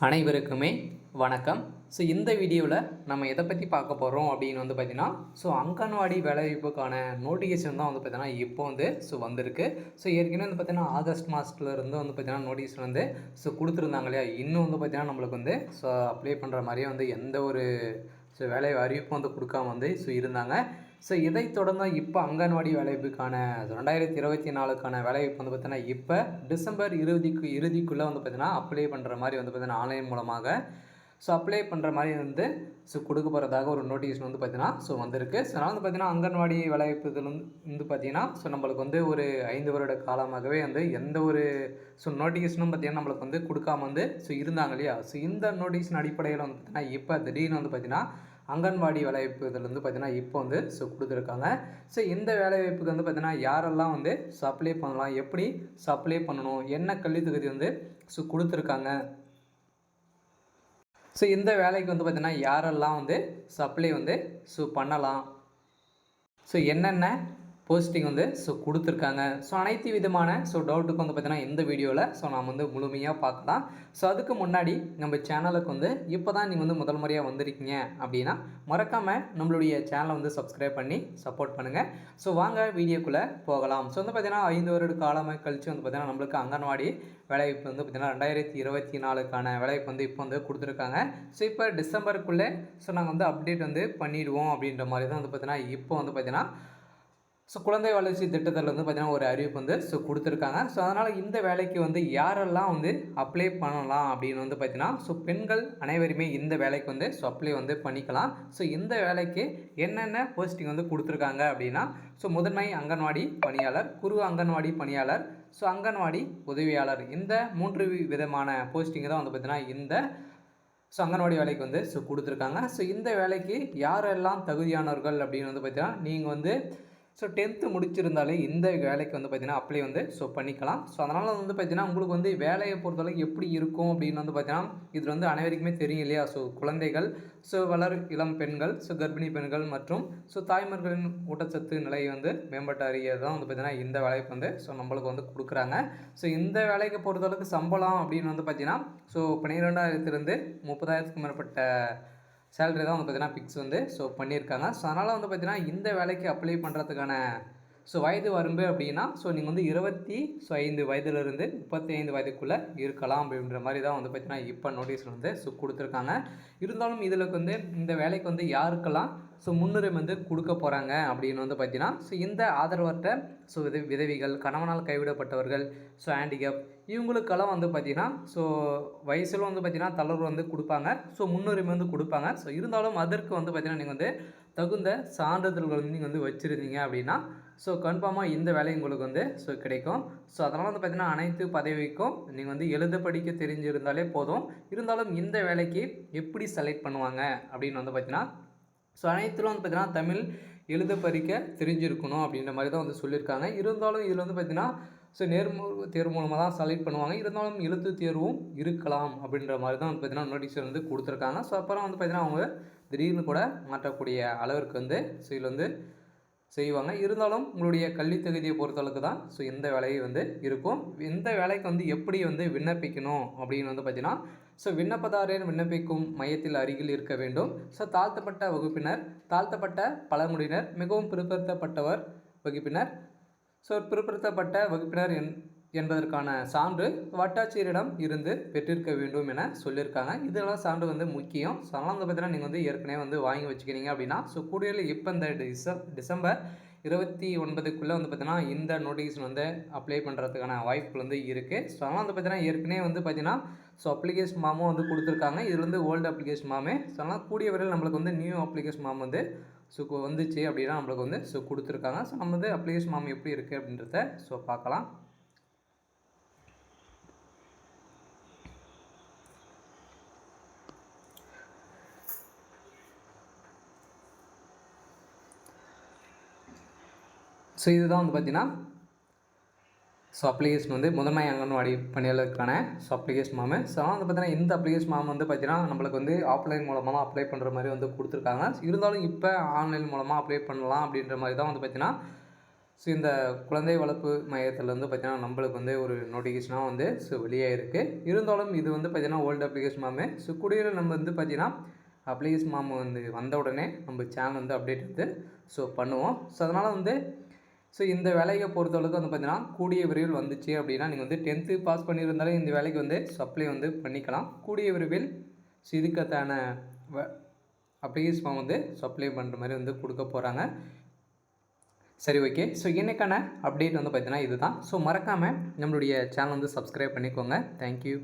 அனைவருக்குமே வணக்கம். இந்த வீடியோவில் நம்ம எதை பற்றி பார்க்க போகிறோம் அப்படின்னு பார்த்தீங்கன்னா, அங்கன்வாடி வேலைவாய்ப்புக்கான நோட்டிஃபிகேஷன் தான் பார்த்தீங்கன்னா இப்போ வந்திருக்கு. ஏற்கனவே பார்த்தீங்கன்னா ஆகஸ்ட் மாதத்துலேருந்து பார்த்தீங்கன்னா நோட்டீஸ் கொடுத்துருந்தாங்க இல்லையா. இன்னும் பார்த்தீங்கன்னா நம்மளுக்கு அப்ளை பண்ணுற மாதிரியே எந்த ஒரு வேலை அறிவிப்பும் கொடுக்காம இருந்தாங்க. இதைத் தொடர்ந்து இப்போ அங்கன்வாடி வேலைவாய்ப்புக்கான 2024க்கான வேலைவாய்ப்பு பார்த்தீங்கன்னா இப்போ டிசம்பர் இறுதிக்குள்ளே பார்த்தீங்கன்னா அப்ளை பண்ணுற மாதிரி பார்த்தீங்கன்னா ஆன்லைன் மூலமாக அப்ளை பண்ணுற மாதிரி கொடுக்க போகிறதாக ஒரு நோட்டிஃபிகேஷன் பார்த்தீங்கன்னா வந்திருக்கு. அதனால் பார்த்தீங்கன்னா அங்கன்வாடி வேலைவாய்ப்பு இதில் பார்த்தீங்கன்னா நம்மளுக்கு ஒரு 5 வருட காலமாகவே எந்த ஒரு நோட்டிஃபிகேஷனும் பார்த்தீங்கன்னா நம்மளுக்கு கொடுக்காம இருந்தாங்க இல்லையா. இந்த நோட்டிஃபிகேஷன் அடிப்படையில் பார்த்தீங்கன்னா இப்போ திடீர்னு பார்த்தீங்கன்னா அங்கன்வாடி வேலைவாய்ப்பு இதில் பார்த்தீங்கன்னா இப்போ கொடுத்துருக்காங்க. இந்த வேலைவாய்ப்புக்கு பார்த்தீங்கன்னா யாரெல்லாம் அப்ளை பண்ணலாம், எப்படி அப்ளை பண்ணணும், என்ன கல்வி தகுதி கொடுத்துருக்காங்க. இந்த வேலைக்கு பார்த்தீங்கன்னா யாரெல்லாம் அப்ளை பண்ணலாம், என்னென்ன போஸ்டிங் கொடுத்துருக்காங்க. அனைத்து விதமான டவுட்டுக்கு பார்த்தீங்கன்னா இந்த வீடியோவில் நாம் முழுமையாக பார்க்கலாம். அதுக்கு முன்னாடி நம்ம சேனலுக்கு இப்போ தான் நீங்கள் முதல் முறையாக வந்திருக்கீங்க அப்படின்னா மறக்காமல் நம்மளுடைய சேனலை சப்ஸ்கிரைப் பண்ணி சப்போர்ட் பண்ணுங்கள். வாங்க வீடியோக்குள்ளே போகலாம். பார்த்தீங்கன்னா 5 வருட காலமாக கழித்து பார்த்தீங்கன்னா நம்மளுக்கு அங்கன்வாடி வேலைவாய்ப்பு பார்த்தீங்கன்னா 2024க்கான வேலைவாய்ப்பு இப்போ கொடுத்துருக்காங்க. இப்போ டிசம்பருக்குள்ளே நாங்கள் அப்டேட் பண்ணிடுவோம் அப்படின்ற மாதிரி தான் பார்த்தீங்கன்னா இப்போ பார்த்தீங்கன்னா குழந்தை வளர்ச்சி திட்டத்தில் பார்த்தீங்கன்னா ஒரு அறிவிப்பு கொடுத்துருக்காங்க. அதனால் இந்த வேலைக்கு யாரெல்லாம் அப்ளை பண்ணலாம் அப்படின்னு பார்த்தீங்கன்னா பெண்கள் அனைவருமே இந்த வேலைக்கு அப்ளை பண்ணிக்கலாம். இந்த வேலைக்கு என்னென்ன போஸ்டிங் கொடுத்துருக்காங்க அப்படின்னா முதன்மை அங்கன்வாடி பணியாளர், குறு அங்கன்வாடி பணியாளர், அங்கன்வாடி உதவியாளர், இந்த 3 விதமான போஸ்டிங் தான் பார்த்தீங்கன்னா இந்த அங்கன்வாடி வேலைக்கு கொடுத்துருக்காங்க. இந்த வேலைக்கு யாரெல்லாம் தகுதியானவர்கள் அப்படின்னு பார்த்தீங்கன்னா நீங்கள் 10th முடிச்சிருந்தாலே இந்த வேலைக்கு பார்த்தீங்கன்னா அப்ளை பண்ணிக்கலாம். அதனால் பார்த்தீங்கன்னா உங்களுக்கு வேலையை பொறுத்தளவுக்கு எப்படி இருக்கும் அப்படின்னு பார்த்தீங்கன்னா இதில் அனைவருக்குமே தெரியும் இல்லையா. குழந்தைகள், வளர் இளம் பெண்கள், கர்ப்பிணி பெண்கள் மற்றும் தாய்மார்களின் ஊட்டச்சத்து நிலையை மேம்பட்ட அறிய தான் பார்த்தீங்கன்னா இந்த வேலைக்கு நம்மளுக்கு கொடுக்குறாங்க. இந்த வேலைக்கு பொறுத்தளவுக்கு சம்பளம் அப்படின்னு பார்த்தீங்கன்னா 12,000லேருந்து 30,000க்கு மேற்பட்ட சேலரி தான் பார்த்தீங்கன்னா ஃபிக்ஸ் பண்ணியிருக்காங்க. அதனால் பார்த்தீங்கன்னா இந்த வேலைக்கு அப்ளை பண்ணுறதுக்கான வயது வரம்பு அப்படின்னா நீங்கள் 25 வயதுலேருந்து 35 வயதுக்குள்ளே இருக்கலாம் அப்படின்ற மாதிரி தான் பார்த்தீங்கன்னா இப்போ நோட்டீஸில் கொடுத்துருக்காங்க. இருந்தாலும் இதில் இந்த வேலைக்கு யாருக்கெல்லாம் முன்னுரிமை கொடுக்க போகிறாங்க அப்படின்னு பார்த்தீங்கன்னா இந்த ஆதரவற்ற விதவிகள், கணவனால் கைவிடப்பட்டவர்கள், ஹேண்டிகேப் இவங்களுக்கெல்லாம் பார்த்தீங்கன்னா வயசில் பார்த்தீங்கன்னா தளர்வு கொடுப்பாங்க, முன்னுரிமை கொடுப்பாங்க. இருந்தாலும் அதற்கு பார்த்தீங்கன்னா நீங்கள் தகுந்த சான்றிதழ்கள் நீங்கள் வச்சுருந்தீங்க அப்படின்னா கன்ஃபார்மாக இந்த வேலை உங்களுக்கு கிடைக்கும். அதனால் பார்த்தீங்கன்னா அனைத்து பதவிக்கும் நீங்கள் எழுத படிக்க தெரிஞ்சிருந்தாலே போதும். இருந்தாலும் இந்த வேலைக்கு எப்படி செலக்ட் பண்ணுவாங்க அப்படின்னு பார்த்தீங்கன்னா அனைத்திலும் பார்த்தீங்கன்னா தமிழ் எழுத படிக்க தெரிஞ்சிருக்கணும் அப்படின்ற மாதிரி தான் சொல்லியிருக்காங்க. இருந்தாலும் இதில் பார்த்தீங்கன்னா நேர்முக தேர்வு மூலமாக தான் செலக்ட் பண்ணுவாங்க. இருந்தாலும் எழுத்து தேர்வும் இருக்கலாம் அப்படின்ற மாதிரி தான் பார்த்தீங்கன்னா நோட்டீஸ் கொடுத்துருக்காங்க. அப்புறம் பார்த்தீங்கன்னா அவங்க திடீர்னு கூட மாற்றக்கூடிய அளவிற்கு இதில் செய்வாங்க. இருந்தாலும் உங்களுடைய கல்வி தகுதியை பொறுத்தளவுக்கு தான் இந்த வேலையை இருக்கும். இந்த வேலைக்கு எப்படி விண்ணப்பிக்கணும் அப்படின்னு பார்த்தீங்கன்னா விண்ணப்பதாரர் விண்ணப்பிக்கும் மையத்தில் அருகில் இருக்க வேண்டும். தாழ்த்தப்பட்ட வகுப்பினர், தாழ்த்தப்பட்ட பழங்குடியினர், மிகவும் பிற்படுத்தப்பட்டவர் வகுப்பினர், பிற்படுத்தப்பட்ட வகுப்பினர் என்பதற்கான சான்று வட்டாட்சியரிடம் இருந்து பெற்றிருக்க வேண்டும் என சொல்லியிருக்காங்க. இதெல்லாம் சான்று முக்கியம். அதனால் பார்த்தீங்கன்னா நீங்கள் ஏற்கனவே வாங்கி வச்சுக்கிறீங்க அப்படின்னா கூடிய இப்போ இந்த டிசம்பர் 29க்குள்ளே பார்த்தீங்கன்னா இந்த நோட்டீஸ் அப்ளை பண்ணுறதுக்கான வாய்ப்புகள் இருக்குது. அதனால் பார்த்தீங்கன்னா ஏற்கனவே பார்த்தீங்கன்னா அப்ளிகேஷன் ஃபார்மும் கொடுத்துருக்காங்க. இதில் ஓல்டு அப்ளிகேஷன் ஃபார்மே. அதனால் கூடிய விரைவில் நம்மளுக்கு நியூ அப்ளிகேஷன் ஃபார்ம் வந்துச்சு அப்படின்னா நம்மளுக்கு கொடுத்துருக்காங்க. நம்ம அப்ளிகேஷன் ஃபார்ம் எப்படி இருக்குது அப்படின்றத பார்க்கலாம். இதுதான் பார்த்தீங்கன்னா அப்ளிகேஷன் முதன்மை அங்கன்வாடி பணியாளருக்கான அப்ளிகேஷன் ஃபார்மு. அதனால் பார்த்தீங்கன்னா இந்த அப்ளிகேஷன் ஃபார்ம் பார்த்தீங்கன்னா நம்மளுக்கு ஆஃப்லைன் மூலமாக அப்ளை பண்ணுற மாதிரி கொடுத்துருக்காங்க. இருந்தாலும் இப்போ ஆன்லைன் மூலமாக அப்ளை பண்ணலாம் அப்படின்ற மாதிரி தான் பார்த்தீங்கன்னா ஸோ இந்த குழந்தை வளர்ப்பு மையத்தில் வந்து பார்த்திங்கன்னா நம்மளுக்கு வந்து ஒரு நோட்டிஃபிகேஷனாக வந்து ஸோ வெளியாக இருக்குது. இருந்தாலும் இது வந்து பார்த்திங்கன்னா ஓல்டு அப்ளிகேஷன் மாமே. ஸோ கூடிய நம்ம வந்து பார்த்திங்கன்னா அப்ளிகேஷன் மாம் வந்து வந்த உடனே நம்ம சேனல் வந்து அப்டேட் வந்து ஸோ பண்ணுவோம். ஸோ அதனால் வந்து ஸோ இந்த வேலையை பொறுத்தளவுக்கு வந்து பார்த்திங்கன்னா கூடிய விரைவில் வந்துச்சு அப்படின்னா நீங்கள் வந்து 10th பாஸ் பண்ணியிருந்தாலே இந்த வேலைக்கு வந்து அப்ளை வந்து பண்ணிக்கலாம். கூடிய விரைவில் ஸோ இதுக்கான அப்ளிகேஷன் ஃபார்ம் வந்து அப்ளை பண்ணுற மாதிரி வந்து கொடுக்க போகிறாங்க. சரி, ஓகே. ஸோ இன்றைக்கான அப்டேட் வந்து பார்த்திங்கன்னா இதுதான். ஸோ மறக்காமல் நம்மளுடைய சேனல் வந்து சப்ஸ்கிரைப் பண்ணிக்கோங்க. தேங்க்யூ.